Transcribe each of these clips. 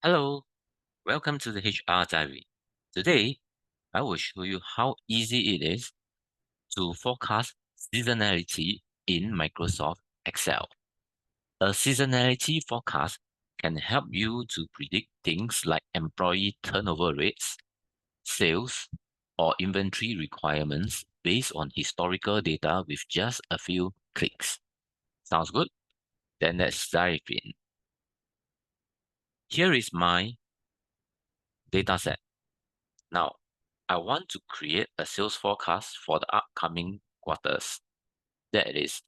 Hello, welcome to the HR Diary. Today, I will show you how easy it is to forecast seasonality in Microsoft Excel. A seasonality forecast can help you to predict things like employee turnover rates, sales, or inventory requirements based on historical data with just a few clicks. Sounds good? Then let's dive in. Here is my dataset. Now, I want to create a sales forecast for the upcoming quarters that is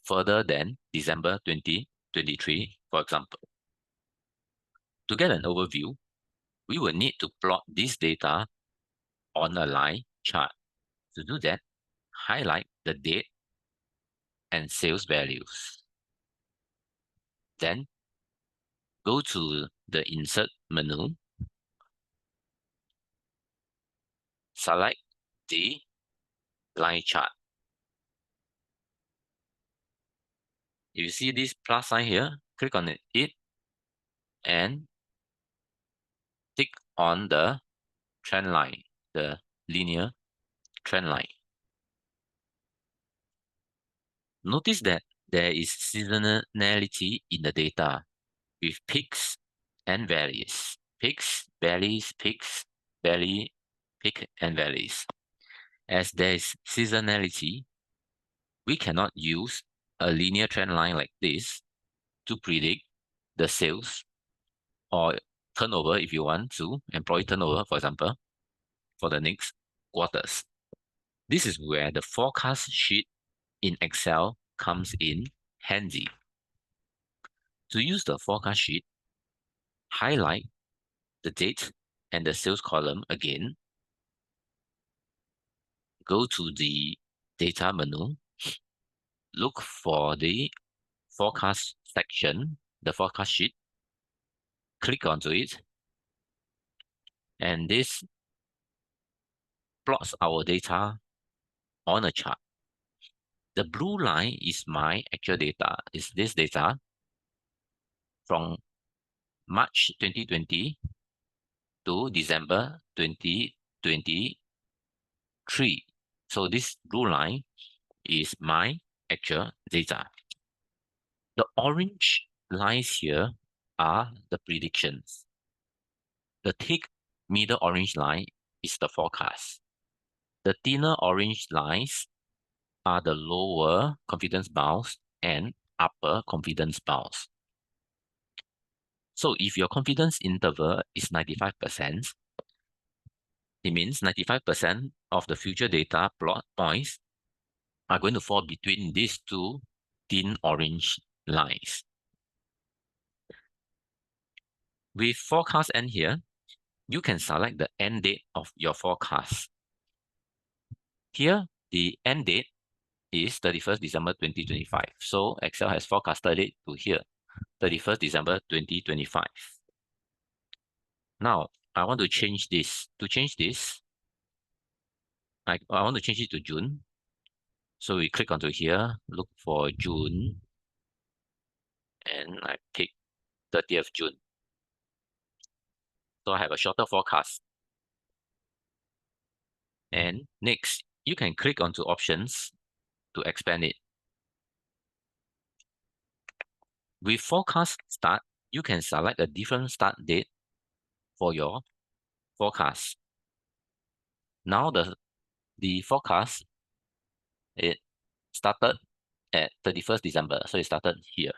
further than December 2023, for example. To get an overview, we will need to plot this data on a line chart. To do that, highlight the date and sales values. Then, go to the Insert menu, select the line chart. If you see this plus sign here, click on it and tick on the trend line, the linear trend line. Notice that there is seasonality in the data with peaks and valleys. Peaks, valleys, peaks, valley, peak, and valleys. As there is seasonality, we cannot use a linear trend line like this to predict the sales or turnover, if you want to, employee turnover, for example, for the next quarters. This is where the forecast sheet in Excel comes in handy. To use the forecast sheet, highlight the date and the sales column again. Go to the data menu, look for the forecast section, the forecast sheet, click onto it, and this plots our data on a chart. The blue line is my actual data, is this data from March 2020 to December 2023. So this blue line is my actual data. The orange lines here are the predictions. The thick middle orange line is the forecast. The thinner orange lines are the lower confidence bounds and upper confidence bounds. So if your confidence interval is 95%, it means 95% of the future data plot points are going to fall between these two thin orange lines. With forecast end here, you can select the end date of your forecast. Here, the end date is 31st December 2025. So Excel has forecasted it to here, 31st December 2025. Now, I want to change this. To change this, I want to change it to June. So we click onto here, look for June, and I pick 30th June. So I have a shorter forecast. And next, you can click onto options to expand it. With forecast start, you can select a different start date for your forecast. Now the forecast, it started at 31st December, so it started here.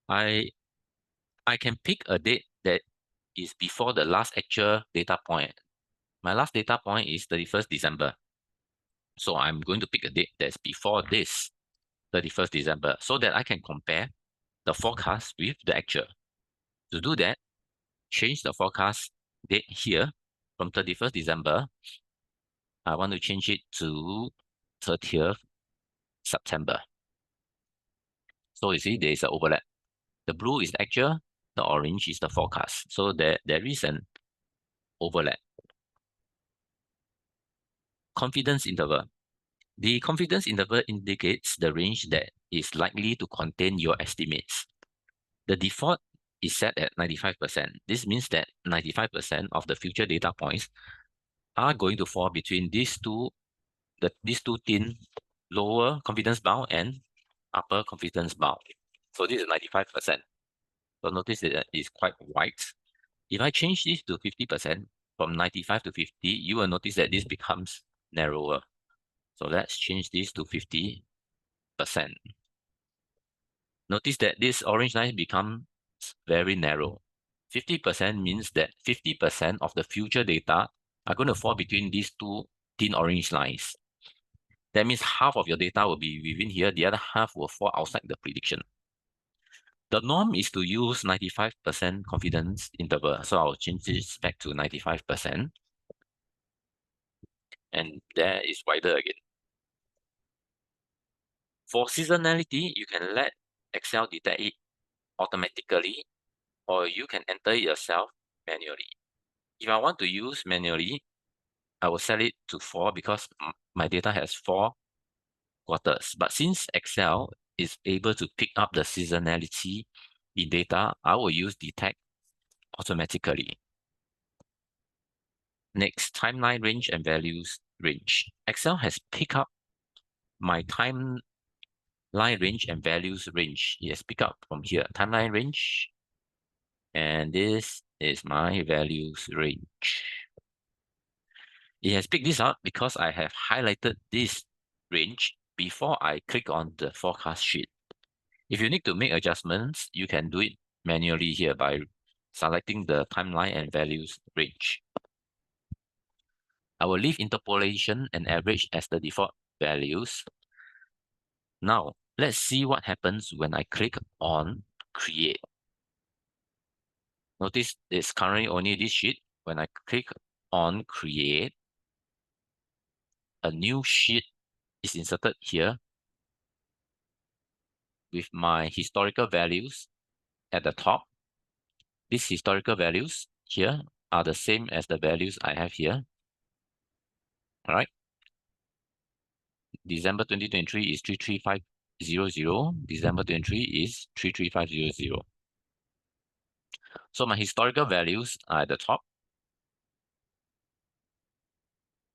I can pick a date that is before the last actual data point. My last data point is 31st December. So I'm going to pick a date that's before this 31st December so that I can compare the forecast with the actual. To do that, change the forecast date here from 31st December. I want to change it to 30th September. So you see there is an overlap. The blue is the actual, the orange is the forecast. So there is an overlap. Confidence interval. The confidence interval indicates the range that is likely to contain your estimates. The default is set at 95%. This means that 95% of the future data points are going to fall between these two thin lower confidence bound and upper confidence bound. So this is 95%. So notice that it's quite wide. If I change this to 50%, from 95 to 50, you will notice that this becomes narrower. So let's change this to 50%. Notice that this orange line becomes very narrow. 50% means that 50% of the future data are going to fall between these two thin orange lines. That means half of your data will be within here, the other half will fall outside the prediction. The norm is to use 95% confidence interval. So I'll change this back to 95%. And there is wider again. For seasonality, you can let Excel detect it automatically, or you can enter it yourself manually. If I want to use manually, I will set it to 4 because my data has 4 quarters. But since Excel is able to pick up the seasonality in data, I will use detect automatically. Next, timeline range and values range. Excel has picked up my timeline range and values range. It has picked up from here, timeline range, and this is my values range. It has picked this up because I have highlighted this range before I click on the forecast sheet. If you need to make adjustments, you can do it manually here by selecting the timeline and values range. I will leave interpolation and average as the default values. Now, let's see what happens when I click on create. Notice it's currently only this sheet. When I click on create, a new sheet is inserted here with my historical values at the top. These historical values here are the same as the values I have here. All right. December 2023 is 33500. December 2023 is 33500. So my historical values are at the top.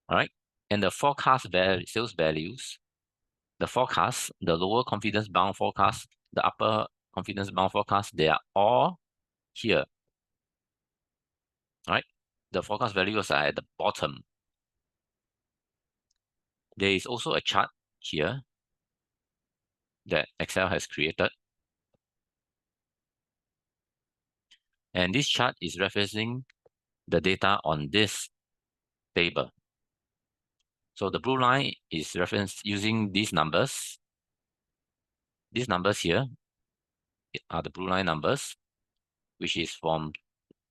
All right. And the forecast sales values, the forecast, the lower confidence bound forecast, the upper confidence bound forecast, they are all here. All right. The forecast values are at the bottom. There is also a chart here that Excel has created. And this chart is referencing the data on this table. So the blue line is referenced using these numbers. These numbers here are the blue line numbers, which is from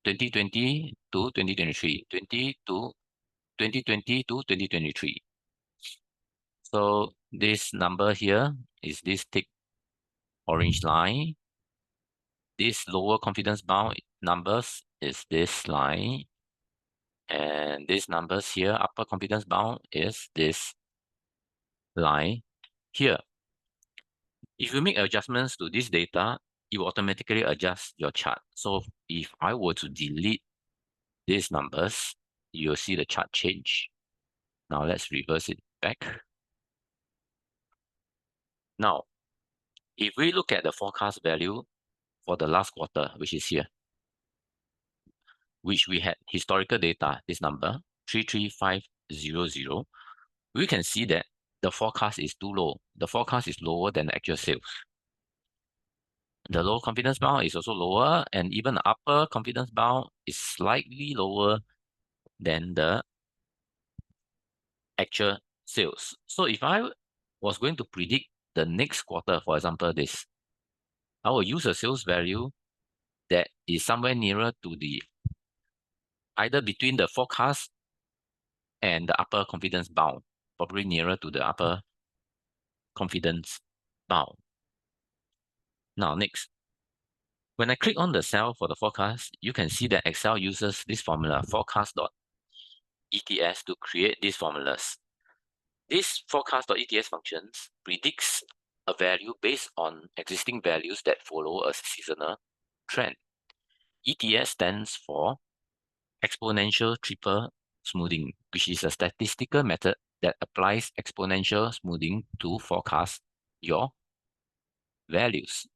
2020 to 2023, 2020 to 2023. So this number here is this thick orange line. This lower confidence bound numbers is this line. And these numbers here, upper confidence bound, is this line here. If you make adjustments to this data, it will automatically adjust your chart. So if I were to delete these numbers, you'll see the chart change. Now let's reverse it back. Now, if we look at the forecast value for the last quarter, which is here, which we had historical data, this number, 33500, we can see that the forecast is too low. The forecast is lower than the actual sales. The low confidence bound is also lower, and even the upper confidence bound is slightly lower than the actual sales. So if I was going to predict the next quarter, for example, this, I will use a sales value that is somewhere nearer to the, either between the forecast and the upper confidence bound, probably nearer to the upper confidence bound. Now, next, when I click on the cell for the forecast, you can see that Excel uses this formula, forecast.ets, to create these formulas. This forecast.ets functions predicts a value based on existing values that follow a seasonal trend. ETS stands for exponential triple smoothing, which is a statistical method that applies exponential smoothing to forecast your values,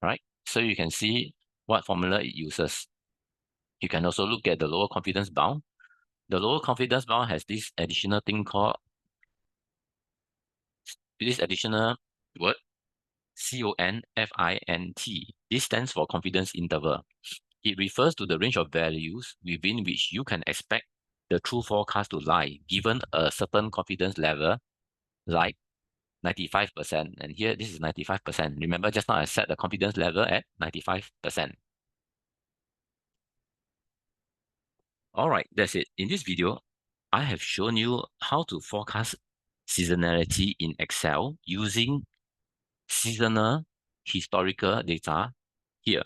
right? So you can see what formula it uses. You can also look at the lower confidence bound. The lower confidence bound has this additional thing called, this additional word, CONFINT. This stands for confidence interval. It refers to the range of values within which you can expect the true forecast to lie, given a certain confidence level, like 95%. And here, this is 95%. Remember, just now I set the confidence level at 95%. All right, that's it. In this video, I have shown you how to forecast seasonality in Excel using seasonal historical data here.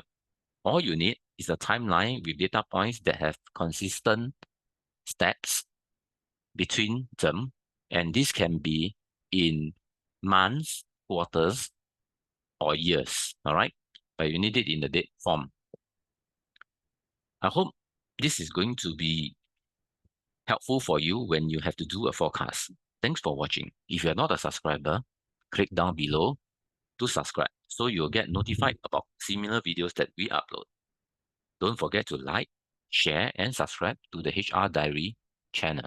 All you need is a timeline with data points that have consistent steps between them, and this can be in months, quarters, or years, all right? But you need it in the date form. I hope this is going to be helpful for you when you have to do a forecast. Thanks for watching. If you're not a subscriber, click down below to subscribe so you'll get notified about similar videos that we upload. Don't forget to like, share, and subscribe to the HR Diary channel.